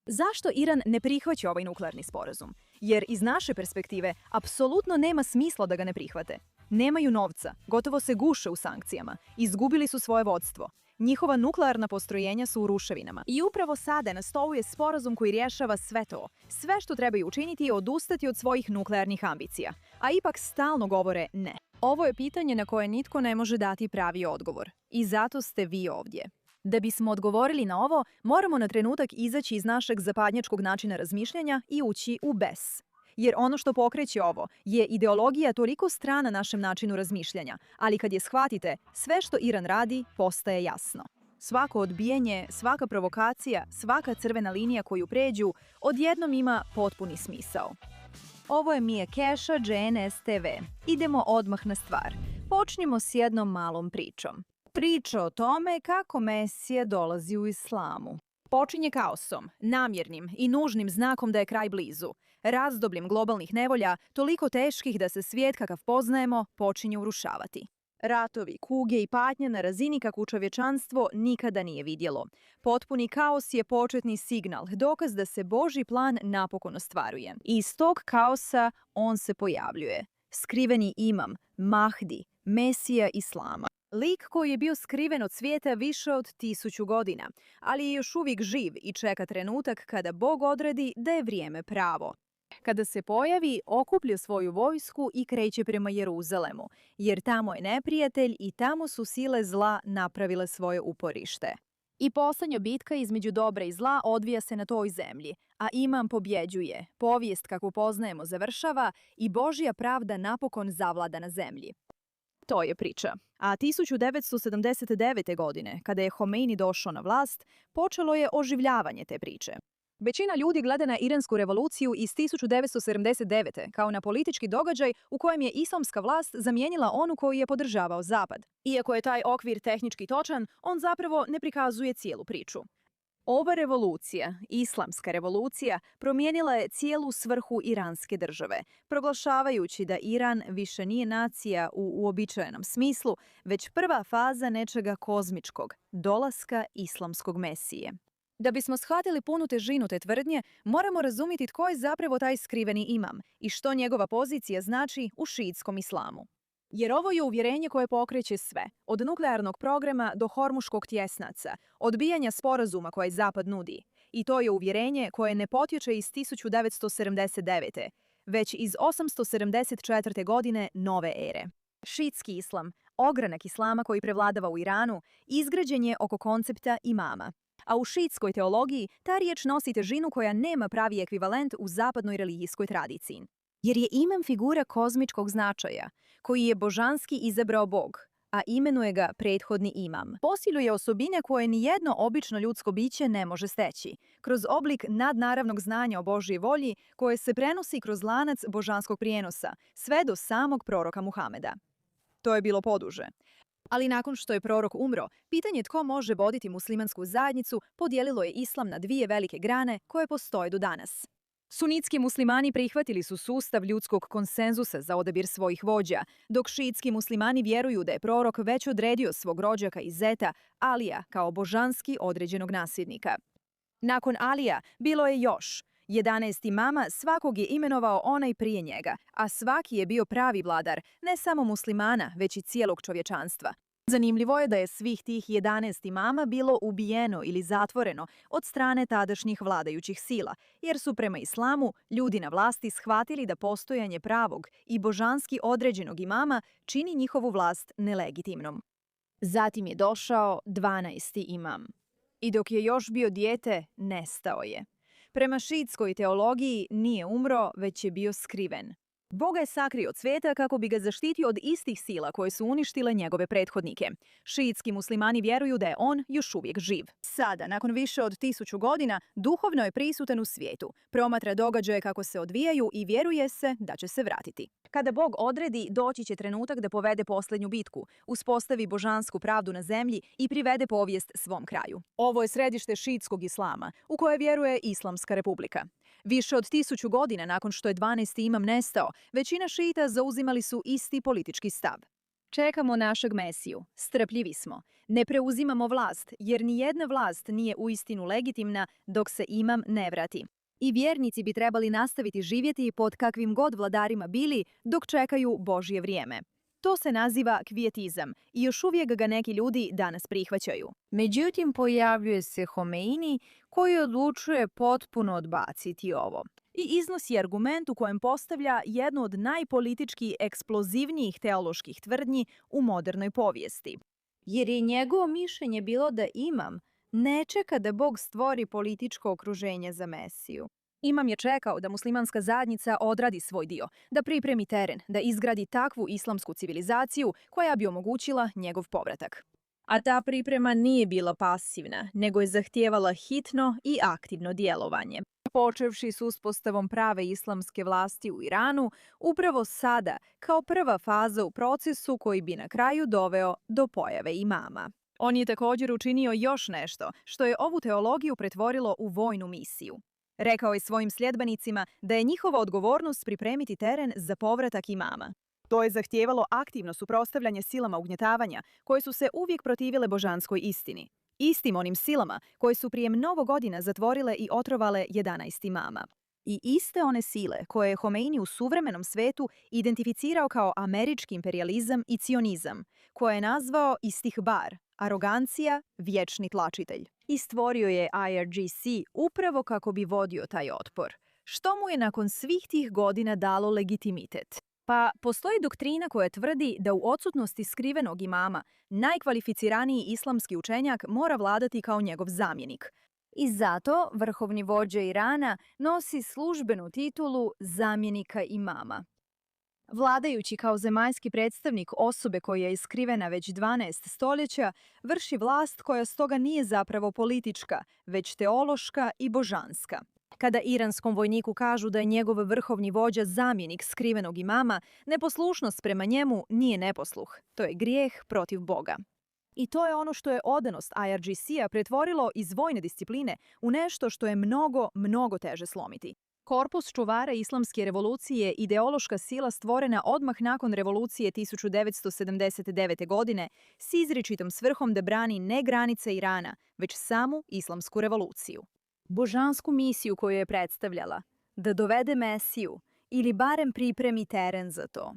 Zašto Iran ne prihvaća ovaj nuklearni sporazum? Jer iz naše perspektive apsolutno nema smisla da ga ne prihvate. Nemaju novca, gotovo se guše u sankcijama, izgubili su svoje vodstvo. Njihova nuklearna postrojenja su u ruševinama. I upravo sada na stolu je sporazum koji rješava sve to. Sve što trebaju učiniti je odustati od svojih nuklearnih ambicija. A ipak stalno govore ne. Ovo je pitanje na koje nitko ne može dati pravi odgovor. I zato ste vi ovdje. Da bismo odgovorili na ovo, moramo na trenutak izaći iz našeg zapadnjačkog načina razmišljanja i ući u bes. Jer ono što pokreće ovo je ideologija toliko strana našem načinu razmišljanja, ali kad je shvatite, sve što Iran radi postaje jasno. Svako odbijanje, svaka provokacija, svaka crvena linija koju pređu, odjednom ima potpuni smisao. Ovo je Mija Keša, JNS TV. Idemo odmah na stvar. Počnimo s jednom malom pričom. Priča o tome kako Mesija dolazi u islamu. Počinje kaosom, namjernim i nužnim znakom da je kraj blizu. Razdobljem globalnih nevolja, toliko teških da se svijet kakav poznajemo počinje urušavati. Ratovi, kuge i patnje na razini kakvu čovječanstvo nikada nije vidjelo. Potpuni kaos je početni signal, dokaz da se Božji plan napokon ostvaruje. I iz tog kaosa on se pojavljuje. Skriveni imam, Mahdi, Mesija Islama. Lik koji je bio skriven od svijeta više od 1000 godina, ali je još uvijek živ i čeka trenutak kada Bog odredi da je vrijeme pravo. Kada se pojavi, okuplja svoju vojsku i kreće prema Jeruzalemu, jer tamo je neprijatelj i tamo su sile zla napravile svoje uporište. I posljednja bitka između dobra i zla odvija se na toj zemlji, a imam pobjeđuje, povijest kakvu poznajemo završava i Božja pravda napokon zavlada na zemlji. To je priča. A 1979. godine, kada je Homeini došao na vlast, počelo je oživljavanje te priče. Većina ljudi gleda na iransku revoluciju iz 1979. kao na politički događaj u kojem je islamska vlast zamijenila onu koju je podržavao Zapad. Iako je taj okvir tehnički točan, on zapravo ne prikazuje cijelu priču. Ova revolucija, islamska revolucija, promijenila je cijelu svrhu iranske države, proglašavajući da Iran više nije nacija u uobičajenom smislu, već prva faza nečega kozmičkog, dolaska islamskog mesije. Da bismo shvatili punu težinu te tvrdnje, moramo razumjeti tko je zapravo taj skriveni imam i što njegova pozicija znači u šiitskom islamu. Jer ovo je uvjerenje koje pokreće sve, od nuklearnog programa do hormuškog tjesnaca, odbijanja sporazuma koje Zapad nudi. I to je uvjerenje koje ne potječe iz 1979. već iz 874. godine nove ere. Šiitski islam, ogranak islama koji prevladava u Iranu, izgrađen je oko koncepta imama. A u šiitskoj teologiji ta riječ nosi težinu koja nema pravi ekvivalent u zapadnoj religijskoj tradiciji. Jer je imam figura kozmičkog značaja, koji je božanski izabrao Bog, a imenuje ga prethodni imam. Posjeduje osobine koje nijedno obično ljudsko biće ne može steći, kroz oblik nadnaravnog znanja o Božjoj volji koje se prenosi kroz lanac božanskog prijenosa, sve do samog proroka Muhameda. To je bilo poduže. Ali nakon što je prorok umro, pitanje tko može voditi muslimansku zajednicu podijelilo je islam na dvije velike grane koje postoje do danas. Sunitski muslimani prihvatili su sustav ljudskog konsenzusa za odabir svojih vođa, dok šiitski muslimani vjeruju da je prorok već odredio svog rođaka i zeta, Alija, kao božanski određenog nasljednika. Nakon Alija bilo je još. 11 imama svakog je imenovao onaj prije njega, a svaki je bio pravi vladar, ne samo muslimana, već i cijelog čovječanstva. Zanimljivo je da je svih tih 11 imama bilo ubijeno ili zatvoreno od strane tadašnjih vladajućih sila, jer su prema islamu ljudi na vlasti shvatili da postojanje pravog i božanski određenog imama čini njihovu vlast nelegitimnom. Zatim je došao 12. imam. I dok je još bio dijete, nestao je. Prema šiitskoj teologiji nije umro, već je bio skriven. Bog ga je sakrio od svijeta kako bi ga zaštitio od istih sila koje su uništile njegove prethodnike. Šiitski muslimani vjeruju da je on još uvijek živ. Sada, nakon više od 1000 godina, duhovno je prisutan u svijetu, promatra događaje kako se odvijaju i vjeruje se da će se vratiti. Kada Bog odredi, doći će trenutak da povede posljednju bitku, uspostavi božansku pravdu na zemlji i privede povijest svom kraju. Ovo je središte šiitskog islama, u koje vjeruje Islamska republika. Više od 1000 godina nakon što je 12. imam nestao, većina šijita zauzimali su isti politički stav. Čekamo našeg Mesiju, strpljivi smo. Ne preuzimamo vlast, jer ni jedna vlast nije uistinu legitimna dok se imam ne vrati. I vjernici bi trebali nastaviti živjeti pod kakvim god vladarima bili dok čekaju Božje vrijeme. To se naziva kvijetizam i još uvijek ga neki ljudi danas prihvaćaju. Međutim, pojavljuje se Homeini koji odlučuje potpuno odbaciti ovo. I iznosi argument u kojem postavlja jednu od najpolitički eksplozivnijih teoloških tvrdnji u modernoj povijesti. Jer je njegovo mišljenje bilo da imam ne čeka da Bog stvori političko okruženje za Mesiju. Imam je čekao da muslimanska zajednica odradi svoj dio, da pripremi teren, da izgradi takvu islamsku civilizaciju koja bi omogućila njegov povratak. A ta priprema nije bila pasivna, nego je zahtijevala hitno i aktivno djelovanje. Počevši s uspostavom prave islamske vlasti u Iranu, upravo sada, kao prva faza u procesu koji bi na kraju doveo do pojave imama. On je također učinio još nešto, što je ovu teologiju pretvorilo u vojnu misiju. Rekao je svojim sljedbenicima da je njihova odgovornost pripremiti teren za povratak imama. To je zahtijevalo aktivno suprotstavljanje silama ugnjetavanja, koje su se uvijek protivile božanskoj istini. Istim onim silama koje su prije mnogo godina zatvorile i otrovale 11 imama. I iste one sile koje je Homeini u suvremenom svetu identificirao kao američki imperijalizam i cionizam, koje je nazvao istihbar, arogancija, vječni tlačitelj. I stvorio je IRGC upravo kako bi vodio taj otpor. Što mu je nakon svih tih godina dalo legitimitet? Pa postoji doktrina koja tvrdi da u odsutnosti skrivenog imama najkvalificiraniji islamski učenjak mora vladati kao njegov zamjenik. I zato vrhovni vođa Irana nosi službenu titulu zamjenika imama. Vladajući kao zemaljski predstavnik osobe koja je skrivena već 12 stoljeća, vrši vlast koja stoga nije zapravo politička, već teološka i božanska. Kada iranskom vojniku kažu da je njegov vrhovni vođa zamjenik skrivenog imama, neposlušnost prema njemu nije neposluh, to je grijeh protiv Boga. I to je ono što je odanost IRGC-a pretvorilo iz vojne discipline u nešto što je mnogo teže slomiti. Korpus čuvara islamske revolucije je ideološka sila stvorena odmah nakon revolucije 1979. godine s izričitom svrhom da brani ne granice Irana, već samu islamsku revoluciju. Božansku misiju koju je predstavljala, da dovede Mesiju ili barem pripremi teren za to.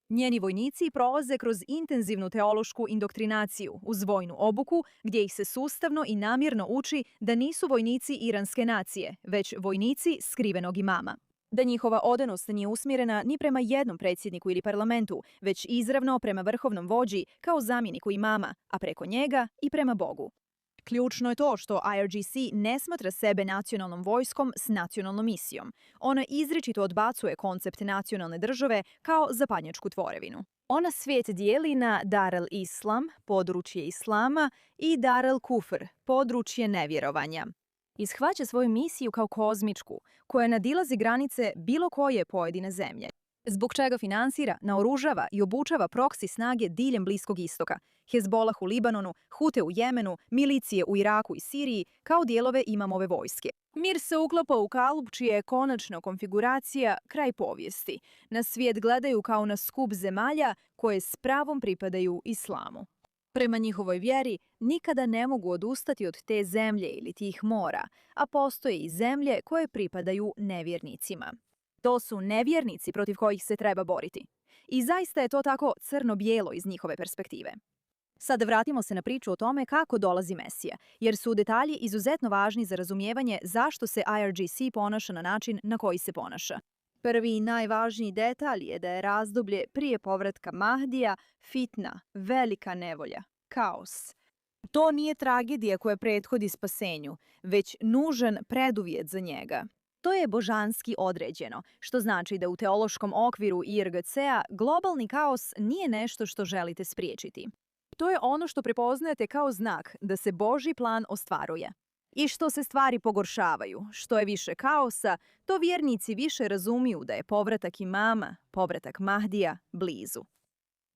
Njeni vojnici prolaze kroz intenzivnu teološku indoktrinaciju uz vojnu obuku gdje ih se sustavno i namjerno uči da nisu vojnici iranske nacije, već vojnici skrivenog imama. Da njihova odanost nije usmjerena ni prema jednom predsjedniku ili parlamentu, već izravno prema vrhovnom vođi kao zamjeniku imama, a preko njega i prema Bogu. Ključno je to što IRGC ne smatra sebe nacionalnom vojskom s nacionalnom misijom. Ona izričito odbacuje koncept nacionalne države kao zapadnjačku tvorevinu. Ona svijet dijeli na Dar el-Islam, područje islama, i Dar el-Kufr, područje nevjerovanja. Ishvaća svoju misiju kao kozmičku, koja nadilazi granice bilo koje pojedine zemlje. Zbog čega finansira, naoružava i obučava proksi snage diljem Bliskog istoka, Hezbolah u Libanonu, Hute u Jemenu, milicije u Iraku i Siriji, kao dijelove imamove vojske. Mir se uklapa u kalup čija je konačna konfiguracija kraj povijesti. Na svijet gledaju kao na skup zemalja koje s pravom pripadaju islamu. Prema njihovoj vjeri nikada ne mogu odustati od te zemlje ili tih mora, a postoje i zemlje koje pripadaju nevjernicima. To su nevjernici protiv kojih se treba boriti. I zaista je to tako crno-bijelo iz njihove perspektive. Sad vratimo se na priču o tome kako dolazi Mesija, jer su detalji izuzetno važni za razumijevanje zašto se IRGC ponaša na način na koji se ponaša. Prvi i najvažniji detalj je da je razdoblje prije povratka Mahdija fitna, velika nevolja, kaos. To nije tragedija koja prethodi spasenju, već nužan preduvjet za njega. To je božanski određeno, što znači da u teološkom okviru IRGC-a globalni kaos nije nešto što želite spriječiti. To je ono što prepoznajete kao znak da se Božji plan ostvaruje. I što se stvari pogoršavaju, što je više kaosa, to vjernici više razumiju da je povratak imama, povratak Mahdija, blizu.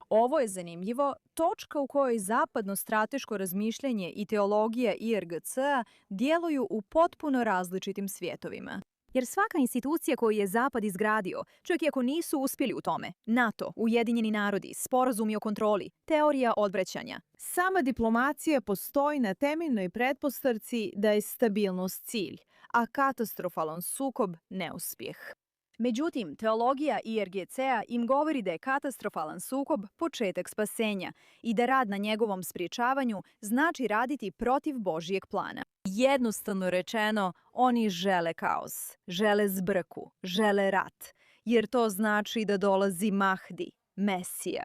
Ovo je zanimljivo, točka u kojoj zapadno strateško razmišljanje i teologija IRGC-a djeluju u potpuno različitim svjetovima. Jer svaka institucija koju je Zapad izgradio, čak i ako nisu uspjeli u tome, NATO, Ujedinjeni narodi, sporazumi o kontroli, teorija odvraćanja. Sama diplomacija postoji na temeljnoj pretpostavci da je stabilnost cilj, a katastrofalan sukob neuspjeh. Međutim, teologija IRGC-a im govori da je katastrofalan sukob početak spasenja i da rad na njegovom spriječavanju znači raditi protiv Božjeg plana. Jednostavno rečeno, oni žele kaos, žele zbrku, žele rat, jer to znači da dolazi Mahdi, Mesija.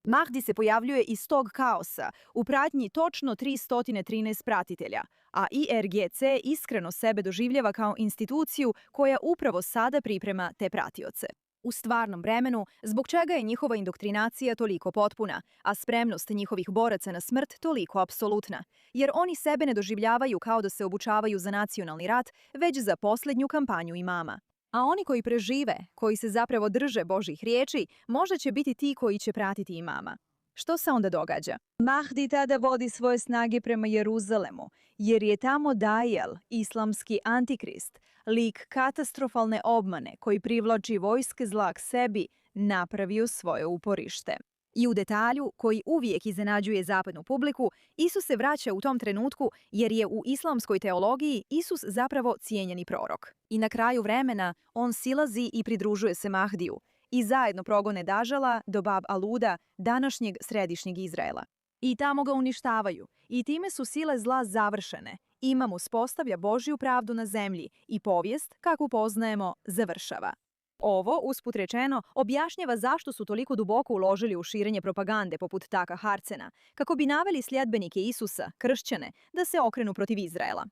Mahdi se pojavljuje iz tog kaosa u pratnji točno 313 pratitelja, a IRGC iskreno sebe doživljava kao instituciju koja upravo sada priprema te pratioce. U stvarnom vremenu, zbog čega je njihova indoktrinacija toliko potpuna, a spremnost njihovih boraca na smrt toliko apsolutna, jer oni sebe ne doživljavaju kao da se obučavaju za nacionalni rat, već za posljednju kampanju imama. A oni koji prežive, koji se zapravo drže Božjih riječi, možda će biti ti koji će pratiti imama. Što se onda događa? Mahdi tada vodi svoje snage prema Jeruzalemu, jer je tamo Dajjal, islamski antikrist, lik katastrofalne obmane koji privlači vojske zla k sebi, napravio svoje uporište. I u detalju, koji uvijek iznenađuje zapadnu publiku, Isus se vraća u tom trenutku jer je u islamskoj teologiji Isus zapravo cijenjeni prorok. I na kraju vremena on silazi i pridružuje se Mahdiju i zajedno progone Dažala do Bab Aluda, današnjeg središnjeg Izraela. I tamo ga uništavaju i time su sile zla završene. Imam uspostavlja Božju pravdu na zemlji i povijest, kakvu poznajemo, završava. Ovo, usput rečeno, objašnjava zašto su toliko duboko uložili u širenje propagande poput Taka Harcena, kako bi naveli sljedbenike Isusa, kršćane, da se okrenu protiv Izraela.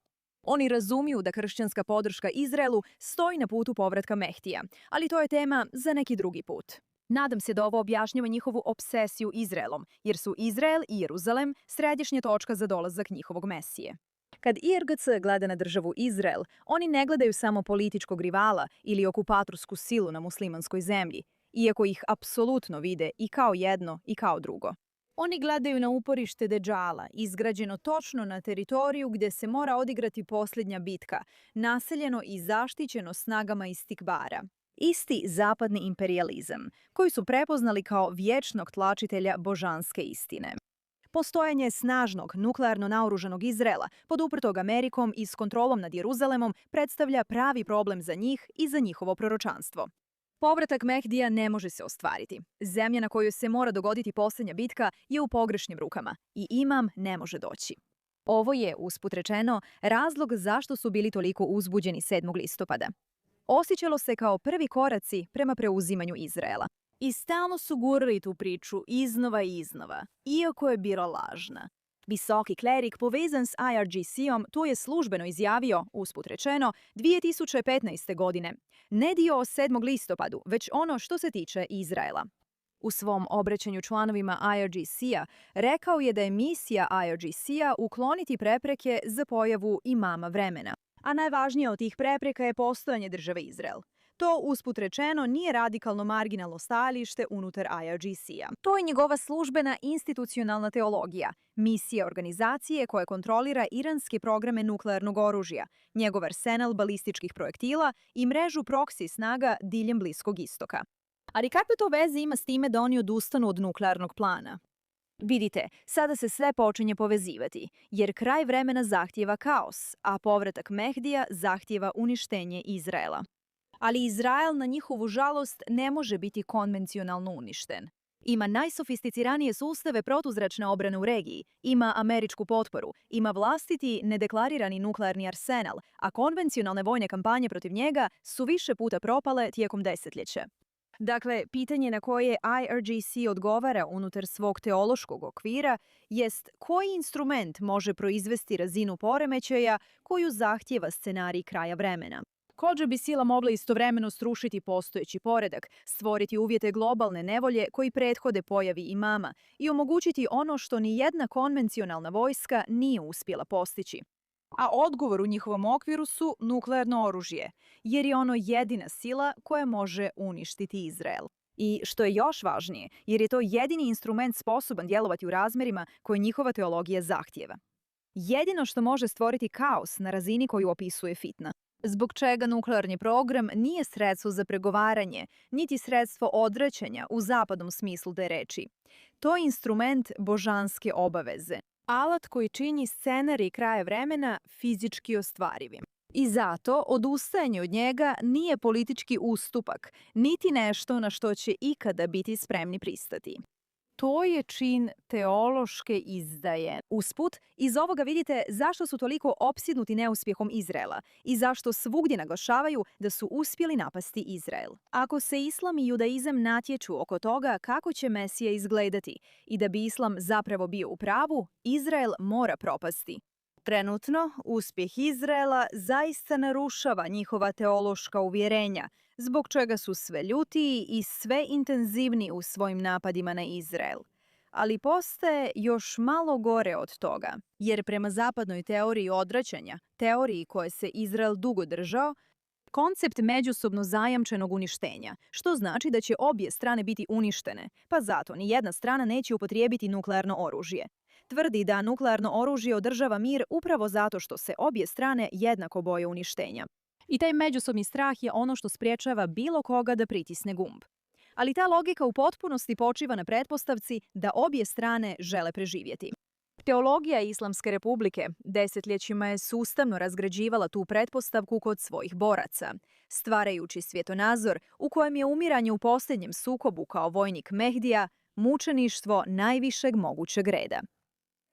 Oni razumiju da kršćanska podrška Izraelu stoji na putu povratka Mehdija, ali to je tema za neki drugi put. Nadam se da ovo objašnjava njihovu obsesiju Izraelom, jer su Izrael i Jeruzalem središnja točka za dolazak njihovog Mesije. Kad IRGC gleda na državu Izrael, oni ne gledaju samo političkog rivala ili okupatorsku silu na muslimanskoj zemlji, iako ih apsolutno vide i kao jedno i kao drugo. Oni gledaju na uporište Dedžala, izgrađeno točno na teritoriju gdje se mora odigrati posljednja bitka, naseljeno i zaštićeno snagama istikbara. Isti zapadni imperijalizam, koji su prepoznali kao vječnog tlačitelja božanske istine. Postojanje snažnog, nuklearno naoružanog Izraela, poduprtog Amerikom i s kontrolom nad Jeruzalemom, predstavlja pravi problem za njih i za njihovo proročanstvo. Povratak Mehdija ne može se ostvariti. Zemlja na kojoj se mora dogoditi posljednja bitka je u pogrešnim rukama i imam ne može doći. Ovo je, usput rečeno, razlog zašto su bili toliko uzbuđeni 7. listopada. Osjećalo se kao prvi koraci prema preuzimanju Izraela. I stalno su gurali tu priču iznova i iznova, iako je bila lažna. Visoki klerik povezan s IRGC-om to je službeno izjavio, usput rečeno, 2015. godine. Ne dio o 7. listopadu, već ono što se tiče Izraela. U svom obraćanju članovima IRGC-a rekao je da je misija IRGC-a ukloniti prepreke za pojavu imama vremena. A najvažnija od tih prepreka je postojanje države Izrael. To, usput rečeno, nije radikalno marginalno stajalište unutar IRGC-a. To je njegova službena institucionalna teologija, misija organizacije koja kontrolira iranske programe nuklearnog oružja, njegov arsenal balističkih projektila i mrežu proksi snaga diljem Bliskog istoka. Ali kakve to veze ima s time da oni odustanu od nuklearnog plana? Vidite, sada se sve počinje povezivati, jer kraj vremena zahtijeva kaos, a povratak Mehdija zahtijeva uništenje Izraela. Ali Izrael na njihovu žalost ne može biti konvencionalno uništen. Ima najsofisticiranije sustave protuzračne obrane u regiji, ima američku potporu, ima vlastiti nedeklarirani nuklearni arsenal, a konvencionalne vojne kampanje protiv njega su više puta propale tijekom desetljeća. Dakle, pitanje na koje IRGC odgovara unutar svog teološkog okvira jest koji instrument može proizvesti razinu poremećaja koju zahtijeva scenarij kraja vremena. Kođe bi sila mogla istovremeno srušiti postojeći poredak, stvoriti uvjete globalne nevolje koji prethode pojavi imama i omogućiti ono što ni jedna konvencionalna vojska nije uspjela postići. A odgovor u njihovom okviru su nuklearno oružje, jer je ono jedina sila koja može uništiti Izrael. I što je još važnije, jer je to jedini instrument sposoban djelovati u razmjerima koje njihova teologija zahtijeva. Jedino što može stvoriti kaos na razini koju opisuje Fitna. Zbog čega nuklearni program nije sredstvo za pregovaranje, niti sredstvo odvraćanja u zapadnom smislu te reči. To je instrument božanske obaveze. Alat koji čini scenarij kraja vremena fizički ostvarivim. I zato odustajanje od njega nije politički ustupak, niti nešto na što će ikada biti spremni pristati. To je čin teološke izdaje. Usput, iz ovoga vidite zašto su toliko opsjednuti neuspjehom Izraela i zašto svugdje naglašavaju da su uspjeli napasti Izrael. Ako se islam i judaizam natječu oko toga kako će Mesija izgledati i da bi islam zapravo bio u pravu, Izrael mora propasti. Trenutno, uspjeh Izraela zaista narušava njihova teološka uvjerenja, zbog čega su sve ljutiji i sve intenzivniji u svojim napadima na Izrael. Ali postaje još malo gore od toga, jer prema zapadnoj teoriji odvraćanja, teoriji koje se Izrael dugo držao, koncept međusobno zajamčenog uništenja, što znači da će obje strane biti uništene, pa zato ni jedna strana neće upotrijebiti nuklearno oružje. Tvrdi da nuklearno oružje održava mir upravo zato što se obje strane jednako boje uništenja. I taj međusobni strah je ono što spriječava bilo koga da pritisne gumb. Ali ta logika u potpunosti počiva na pretpostavci da obje strane žele preživjeti. Teologija Islamske republike desetljećima je sustavno razgrađivala tu pretpostavku kod svojih boraca, stvarajući svjetonazor u kojem je umiranje u posljednjem sukobu kao vojnik Mehdija mučeništvo najvišeg mogućeg reda.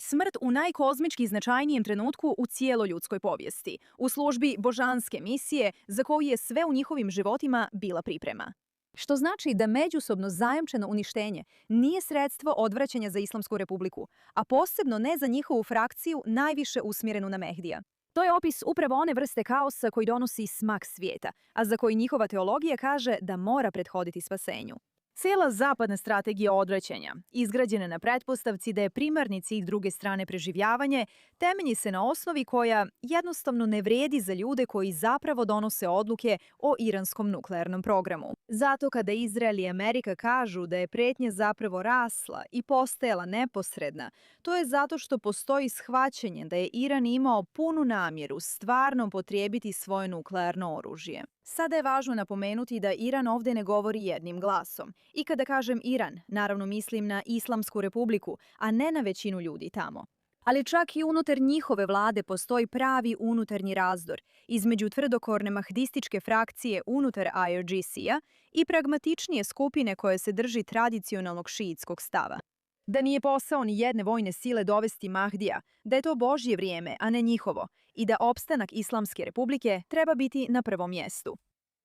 Smrt u najkozmički značajnijem trenutku u cijeloj ljudskoj povijesti, u službi božanske misije za koju je sve u njihovim životima bila priprema. Što znači da međusobno zajamčeno uništenje nije sredstvo odvraćanja za Islamsku republiku, a posebno ne za njihovu frakciju najviše usmjerenu na Mehdija. To je opis upravo one vrste kaosa koji donosi smak svijeta, a za koji njihova teologija kaže da mora prethoditi spasenju. Cijela zapadna strategija odvraćanja, izgrađena na pretpostavci da je primarni cilj druge strane preživljavanje, temelji se na osnovi koja jednostavno ne vrijedi za ljude koji zapravo donose odluke o iranskom nuklearnom programu. Zato kada Izrael i Amerika kažu da je prijetnja zapravo rasla i postajala neposredna, to je zato što postoji shvaćanje da je Iran imao punu namjeru stvarno potrijebiti svoje nuklearno oružje. Sada je važno napomenuti da Iran ovdje ne govori jednim glasom. I kada kažem Iran, naravno mislim na Islamsku republiku, a ne na većinu ljudi tamo. Ali čak i unutar njihove vlade postoji pravi unutarnji razdor između tvrdokorne mahdističke frakcije unutar IRGC-a i pragmatičnije skupine koje se drži tradicionalnog šiitskog stava. Da nije posao ni jedne vojne sile dovesti Mahdija, da je to Božje vrijeme, a ne njihovo, i da opstanak Islamske republike treba biti na prvom mjestu.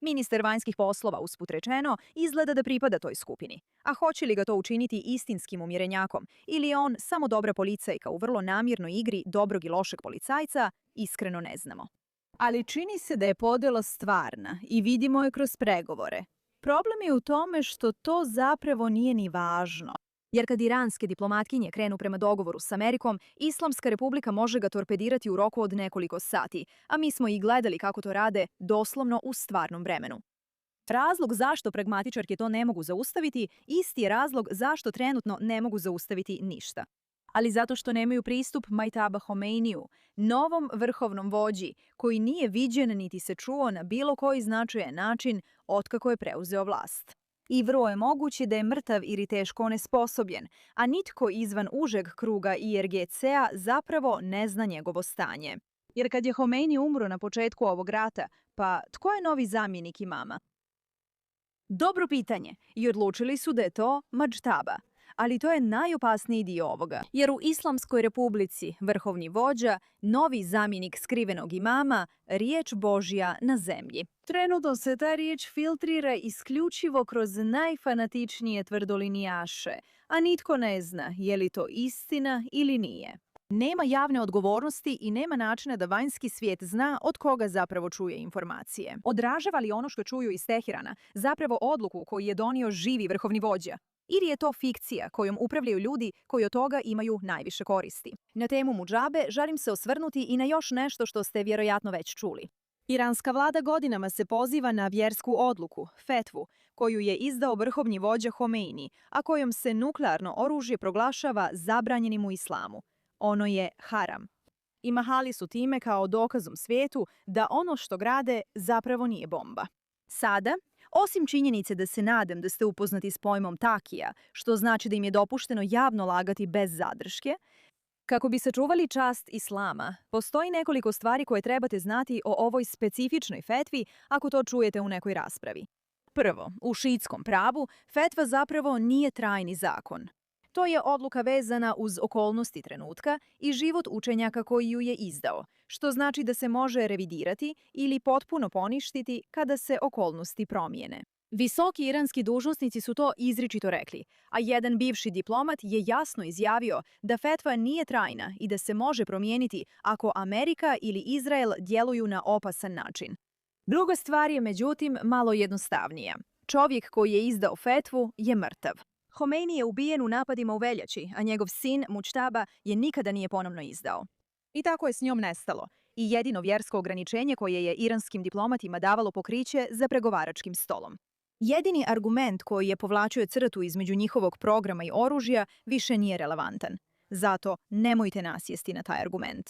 Ministar vanjskih poslova, usput rečeno, izgleda da pripada toj skupini. A hoće li ga to učiniti istinskim umjerenjakom ili je on samo dobra policajka u vrlo namjernoj igri dobrog i lošeg policajca, iskreno ne znamo. Ali čini se da je podjela stvarna i vidimo je kroz pregovore. Problem je u tome što to zapravo nije ni važno. Jer kad iranske diplomatkinje krenu prema dogovoru s Amerikom, Islamska republika može ga torpedirati u roku od nekoliko sati, a mi smo i gledali kako to rade doslovno u stvarnom vremenu. Razlog zašto pragmatičarke to ne mogu zaustaviti, isti je razlog zašto trenutno ne mogu zaustaviti ništa. Ali zato što nemaju pristup Majtaba Homeiniju, novom vrhovnom vođi, koji nije viđen niti se čuo na bilo koji značajan način otkako je preuzeo vlast. I vrlo je moguće da je mrtav ili teško onesposobljen, a nitko izvan užeg kruga IRGC-a zapravo ne zna njegovo stanje. Jer kad je Homeini umro na početku ovog rata, pa tko je novi zamjenik imama? Dobro pitanje, i odlučili su da je to Madžtaba. Ali to je najopasniji dio ovoga, jer u Islamskoj republici vrhovni vođa, novi zamjenik skrivenog imama, riječ Božja na zemlji. Trenutno se ta riječ filtrira isključivo kroz najfanatičnije tvrdolinijaše, a nitko ne zna je li to istina ili nije. Nema javne odgovornosti i nema načina da vanjski svijet zna od koga zapravo čuje informacije. Odražava li ono što čuju iz Teherana zapravo odluku koju je donio živi vrhovni vođa? Ili je to fikcija kojom upravljaju ljudi koji od toga imaju najviše koristi? Na temu mudžabe želim se osvrnuti i na još nešto što ste vjerojatno već čuli. Iranska vlada godinama se poziva na vjersku odluku, fetvu, koju je izdao vrhovni vođa Homeini, a kojom se nuklearno oružje proglašava zabranjenim u islamu. Ono je haram. i mahali su time kao dokazom svijetu da ono što grade zapravo nije bomba. Sada, osim činjenice da se nadam da ste upoznati s pojmom takija, što znači da im je dopušteno javno lagati bez zadrške, kako bi sačuvali čast islama, postoji nekoliko stvari koje trebate znati o ovoj specifičnoj fetvi ako to čujete u nekoj raspravi. Prvo, u šiitskom pravu fetva zapravo nije trajni zakon. To je odluka vezana uz okolnosti trenutka i život učenjaka koji ju je izdao, što znači da se može revidirati ili potpuno poništiti kada se okolnosti promijene. Visoki iranski dužnosnici su to izričito rekli, a jedan bivši diplomat je jasno izjavio da fetva nije trajna i da se može promijeniti ako Amerika ili Izrael djeluju na opasan način. Druga stvar je, međutim, malo jednostavnija. Čovjek koji je izdao fetvu je mrtav. Homeini je ubijen u napadima u veljači, a njegov sin, Mučtaba, je nikada nije ponovno izdao. I tako je s njom nestalo. I jedino vjersko ograničenje koje je iranskim diplomatima davalo pokriće za pregovaračkim stolom. Jedini argument koji je povlačio crtu između njihovog programa i oružja više nije relevantan. Zato nemojte nasjesti na taj argument.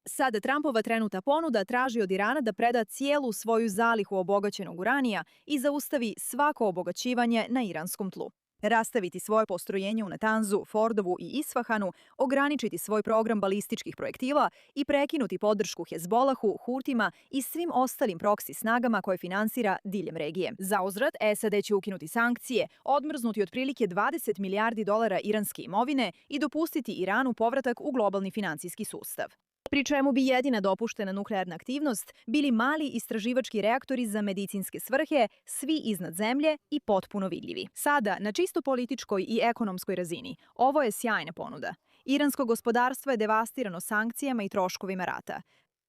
Sada Trumpova trenutna ponuda traži od Irana da preda cijelu svoju zalihu obogaćenog uranija i zaustavi svako obogaćivanje na iranskom tlu. Rastaviti svoje postrojenje u Natanzu, Fordovu i Isfahanu, ograničiti svoj program balističkih projektila i prekinuti podršku Hezbolahu, Hutima i svim ostalim proksi snagama koje finansira diljem regije. Zauzvrat, SAD će ukinuti sankcije, odmrznuti otprilike 20 milijardi dolara iranske imovine i dopustiti Iranu povratak u globalni financijski sustav. Pri čemu bi jedina dopuštena nuklearna aktivnost bili mali istraživački reaktori za medicinske svrhe, svi iznad zemlje i potpuno vidljivi. Sada, na čisto političkoj i ekonomskoj razini, ovo je sjajna ponuda. Iransko gospodarstvo je devastirano sankcijama i troškovima rata.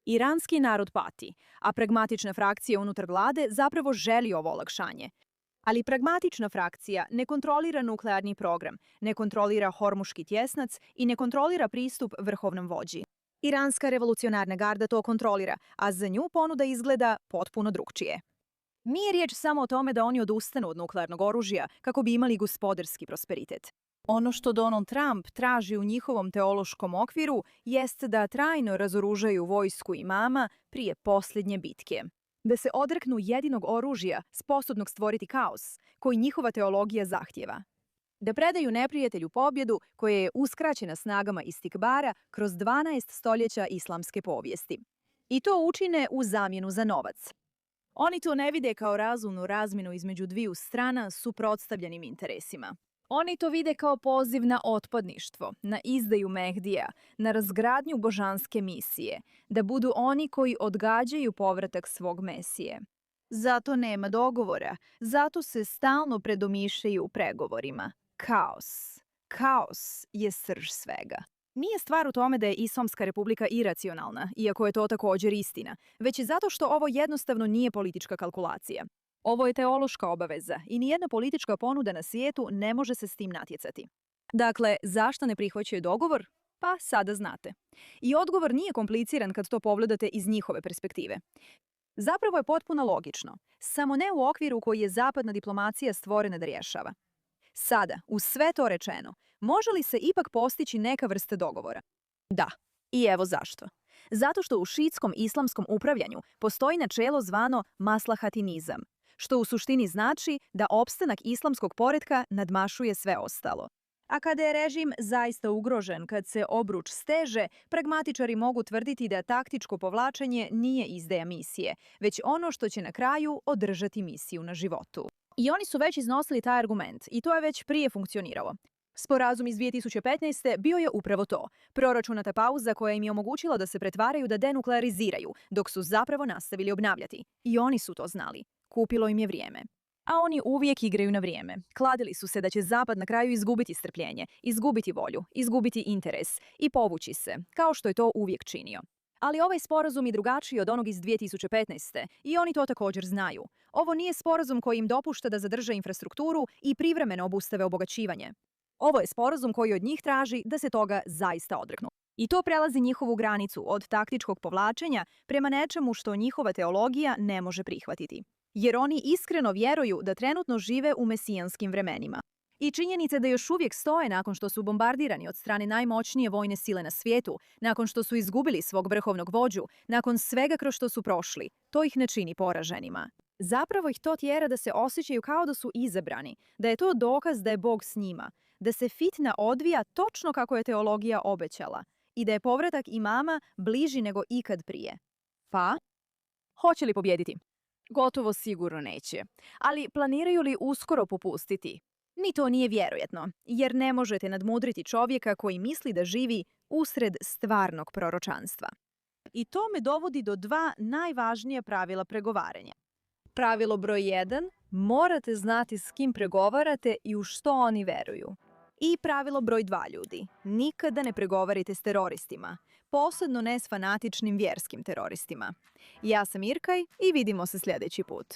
Iranski narod pati, a pragmatična frakcija unutar vlade zapravo želi ovo olakšanje. Ali pragmatična frakcija ne kontrolira nuklearni program, ne kontrolira Hormuški tjesnac i ne kontrolira pristup vrhovnom vođi. Iranska revolucionarna garda to kontrolira, a za nju ponuda izgleda potpuno drukčije. Nije riječ samo o tome da oni odustanu od nuklearnog oružja kako bi imali gospodarski prosperitet. Ono što Donald Trump traži u njihovom teološkom okviru jest da trajno razoružaju vojsku imama prije posljednje bitke. Da se odreknu jedinog oružja sposobnog stvoriti kaos, koji njihova teologija zahtjeva. Da predaju neprijatelju pobjedu koja je uskraćena snagama istikbara kroz 12 stoljeća islamske povijesti. I to učine u zamjenu za novac. Oni to ne vide kao razumnu razmjenu između dviju strana suprotstavljenim interesima. Oni to vide kao poziv na otpadništvo, na izdaju Mehdija, na razgradnju božanske misije, da budu oni koji odgađaju povratak svog Mesije. Zato nema dogovora, zato se stalno predomišljaju u pregovorima. Kaos. Kaos je srž svega. Nije stvar u tome da je Islamska republika iracionalna, iako je to također istina, već i zato što ovo jednostavno nije politička kalkulacija. Ovo je teološka obaveza i nijedna politička ponuda na svijetu ne može se s tim natjecati. Dakle, zašto ne prihvaćaju dogovor? Pa sada znate. I odgovor nije kompliciran kad to pogledate iz njihove perspektive. Zapravo je potpuno logično, samo ne u okviru koji je zapadna diplomacija stvorena da rješava. Sada, uz sve to rečeno, može li se ipak postići neka vrsta dogovora? Da. I evo zašto. Zato što u šiitskom islamskom upravljanju postoji načelo zvano maslahatinizam, što u suštini znači da opstanak islamskog poretka nadmašuje sve ostalo. A kada je režim zaista ugrožen, kad se obruč steže, pragmatičari mogu tvrditi da taktičko povlačenje nije izdaja misije, već ono što će na kraju održati misiju na životu. I oni su već iznosili taj argument i to je već prije funkcioniralo. Sporazum iz 2015. bio je upravo to. Proračunata pauza koja im je omogućila da se pretvaraju da denukleariziraju, dok su zapravo nastavili obnavljati. I oni su to znali. Kupilo im je vrijeme. A oni uvijek igraju na vrijeme. Kladili su se da će Zapad na kraju izgubiti strpljenje, izgubiti volju, izgubiti interes i povući se, kao što je to uvijek činio. Ali ovaj sporazum je drugačiji od onog iz 2015. i oni to također znaju. Ovo nije sporazum koji im dopušta da zadrže infrastrukturu i privremeno obustave obogaćivanje. Ovo je sporazum koji od njih traži da se toga zaista odreknu. I to prelazi njihovu granicu od taktičkog povlačenja prema nečemu što njihova teologija ne može prihvatiti. Jer oni iskreno vjeruju da trenutno žive u mesijanskim vremenima. I činjenica da još uvijek stoje nakon što su bombardirani od strane najmoćnije vojne sile na svijetu, nakon što su izgubili svog vrhovnog vođu, nakon svega kroz što su prošli, to ih ne čini poraženima. Zapravo ih to tjera da se osjećaju kao da su izabrani, da je to dokaz da je Bog s njima, da se fitna odvija točno kako je teologija obećala i da je povratak imama bliži nego ikad prije. Pa, hoće li pobijediti? Gotovo sigurno neće. Ali planiraju li uskoro popustiti? Ni to nije vjerojatno, jer ne možete nadmudriti čovjeka koji misli da živi usred stvarnog proročanstva. I to me dovodi do dva najvažnija pravila pregovaranja. Pravilo broj 1. Morate znati s kim pregovarate i u što oni veruju. I pravilo broj 2, ljudi. Nikada ne pregovarite s teroristima. Posebno ne s fanatičnim vjerskim teroristima. Ja sam Irkaj i vidimo se sljedeći put.